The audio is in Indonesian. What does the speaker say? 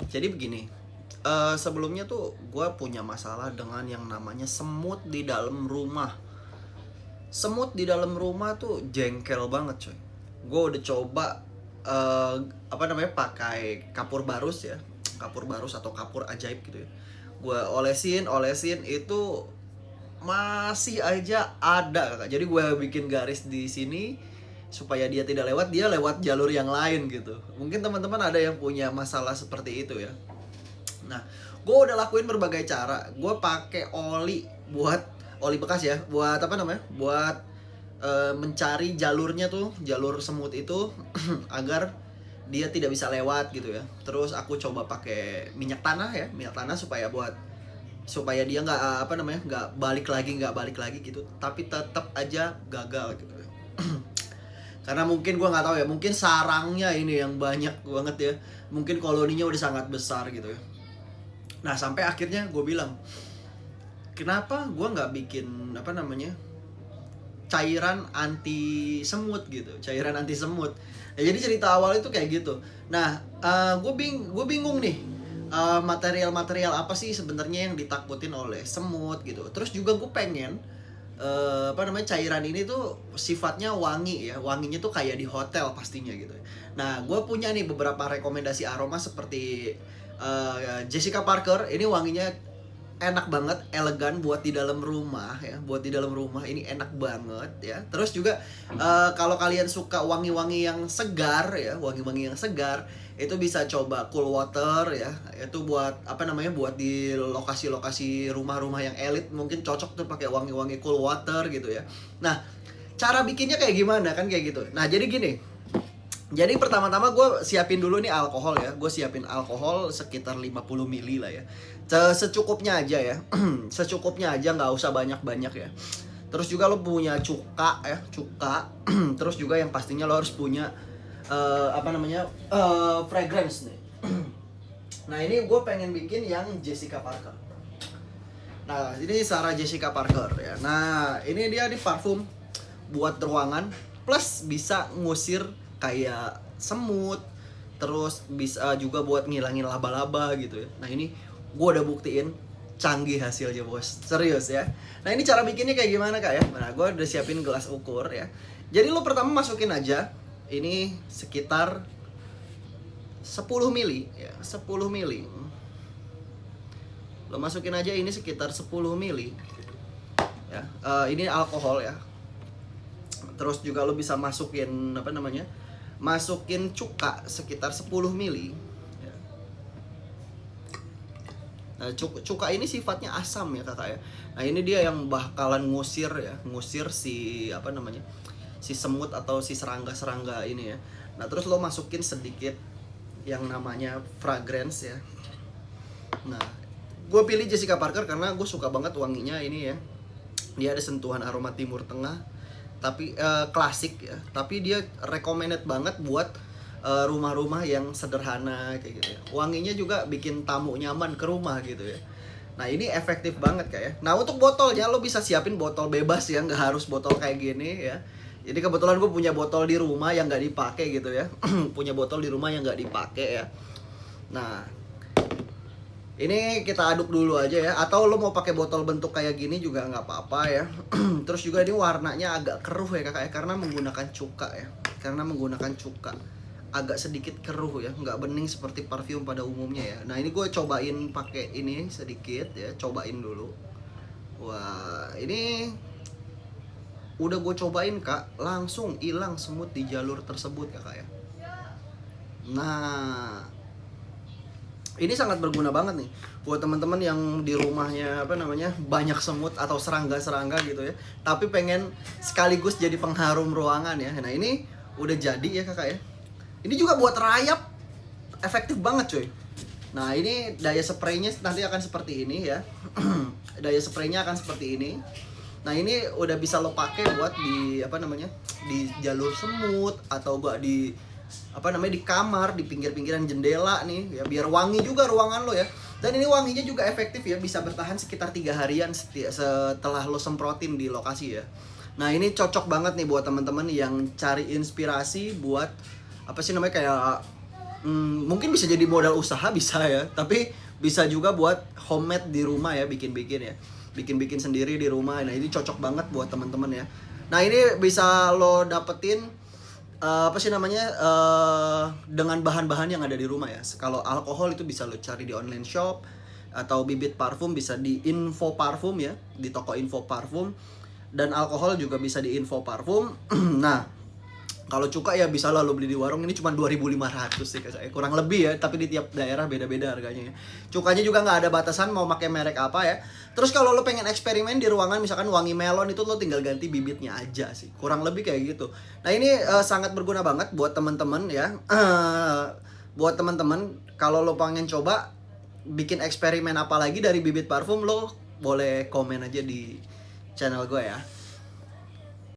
Jadi begini, sebelumnya tuh gue punya masalah dengan yang namanya semut di dalam rumah. Semut di dalam rumah tuh jengkel banget coy. Gue udah coba eh, pakai kapur barus ya, kapur barus atau kapur ajaib gitu ya. Gue olesin itu masih aja ada kakak. Jadi gue bikin garis di sini supaya dia tidak lewat, dia lewat jalur yang lain gitu. Mungkin teman-teman ada yang punya masalah seperti itu ya. Nah, gue udah lakuin berbagai cara. Gue pakai oli bekas ya, buat apa namanya? Buat mencari jalurnya tuh, jalur semut itu agar dia tidak bisa lewat gitu ya. Terus aku coba pakai minyak tanah ya, minyak tanah supaya dia nggak balik lagi gitu. Tapi tetap aja gagal gitu ya. Karena mungkin gue nggak tahu ya, mungkin sarangnya ini yang banyak banget ya, mungkin koloninya udah sangat besar gitu ya. Nah sampai akhirnya gue bilang, kenapa gue nggak bikin cairan anti semut gitu, cairan anti semut. Ya, jadi cerita awal itu kayak gitu. Nah gue bingung nih, material-material apa sih sebenarnya yang ditakutin oleh semut gitu. Terus juga gue pengen cairan ini tuh sifatnya wangi ya, wanginya tuh kayak di hotel pastinya gitu. Nah gue punya nih beberapa rekomendasi aroma seperti Jessica Parker. Ini wanginya enak banget, elegan buat di dalam rumah ya, buat di dalam rumah ini enak banget ya. Terus juga kalau kalian suka wangi-wangi yang segar ya, wangi-wangi yang segar, itu bisa coba Cool Water ya. Itu buat buat di lokasi-lokasi rumah-rumah yang elit mungkin cocok tuh pakai wangi-wangi Cool Water gitu ya. Nah, cara bikinnya kayak gimana kan kayak gitu. Nah, jadi gini. Jadi pertama-tama gue siapin dulu nih alkohol ya. Gue siapin alkohol sekitar 50 mili lah ya. Secukupnya aja ya. Secukupnya aja, nggak usah banyak-banyak ya. Terus juga lo punya cuka ya, cuka. Terus juga yang pastinya lo harus punya fragrance nih. Nah ini gue pengen bikin yang Jessica Parker. Nah ini Sarah Jessica Parker ya. Nah ini dia di parfum buat ruangan, plus bisa ngusir kayak semut, terus bisa juga buat ngilangin laba-laba gitu ya. Nah ini gue udah buktiin canggih hasilnya bos, serius ya. Nah ini cara bikinnya kayak gimana kak ya. Nah gue udah siapin gelas ukur ya. Jadi lo pertama masukin aja ini sekitar 10 mili ya, 10 mili. Lo masukin aja ini sekitar 10 mili ya. Ini alkohol ya. Terus juga lo bisa masukin masukin cuka sekitar 10 mili ya. Nah cuka ini sifatnya asam ya kakak ya. Nah ini dia yang bakalan ngusir si si semut atau si serangga-serangga ini ya. Nah terus lo masukin sedikit yang namanya fragrance ya. Nah gue pilih Jessica Parker karena gue suka banget wanginya ini ya. Dia ada sentuhan aroma Timur Tengah, tapi klasik ya. Tapi dia recommended banget buat rumah-rumah yang sederhana kayak gitu ya. Wanginya juga bikin tamu nyaman ke rumah gitu ya. Nah ini efektif banget kayak. Nah untuk botolnya lo bisa siapin botol bebas ya, nggak harus botol kayak gini ya. Jadi kebetulan gue punya botol di rumah yang nggak dipakai gitu ya. Punya botol di rumah yang nggak dipakai ya. Nah ini kita aduk dulu aja ya. Atau lo mau pakai botol bentuk kayak gini juga nggak apa-apa ya. Terus juga ini warnanya agak keruh ya kakak ya, karena menggunakan cuka ya. Karena menggunakan cuka agak sedikit keruh ya, nggak bening seperti parfum pada umumnya ya. Nah ini gue cobain pakai ini sedikit ya, cobain dulu. Wah ini udah gue cobain kak, langsung hilang semut di jalur tersebut kakak ya. Nah ini sangat berguna banget nih buat teman-teman yang di rumahnya banyak semut atau serangga-serangga gitu ya, tapi pengen sekaligus jadi pengharum ruangan ya. Nah ini udah jadi ya kakak ya. Ini juga buat rayap efektif banget coy. Nah ini daya spraynya nanti akan seperti ini ya. Daya spraynya akan seperti ini. Nah ini udah bisa lo pakai buat di di jalur semut atau gak di di kamar, di pinggir-pinggiran jendela nih ya, biar wangi juga ruangan lo ya. Dan ini wanginya juga efektif ya, bisa bertahan sekitar 3 harian setelah lo semprotin di lokasi ya. Nah ini cocok banget nih buat teman-teman yang cari inspirasi buat kayak mungkin bisa jadi modal usaha bisa ya, tapi bisa juga buat homemade di rumah ya, bikin-bikin ya. Bikin-bikin sendiri di rumah. Nah, ini cocok banget buat teman-teman ya. Nah, ini bisa lo dapetin apa sih namanya dengan bahan-bahan yang ada di rumah ya. Kalau alkohol itu bisa lo cari di online shop, atau bibit parfum bisa di info parfum ya, di toko info parfum, dan alkohol juga bisa di info parfum. Nah, kalau cuka ya bisa lah lo beli di warung, ini cuma 2.500 sih kayak kurang lebih ya, tapi di tiap daerah beda-beda harganya ya. Cukanya juga nggak ada batasan mau pakai merek apa ya. Terus kalau lo pengen eksperimen di ruangan misalkan wangi melon, itu lo tinggal ganti bibitnya aja sih. Kurang lebih kayak gitu. Nah, ini sangat berguna banget buat teman-teman ya. Buat teman-teman kalau lo pengen coba bikin eksperimen apa lagi dari bibit parfum, lo boleh komen aja di channel gue ya.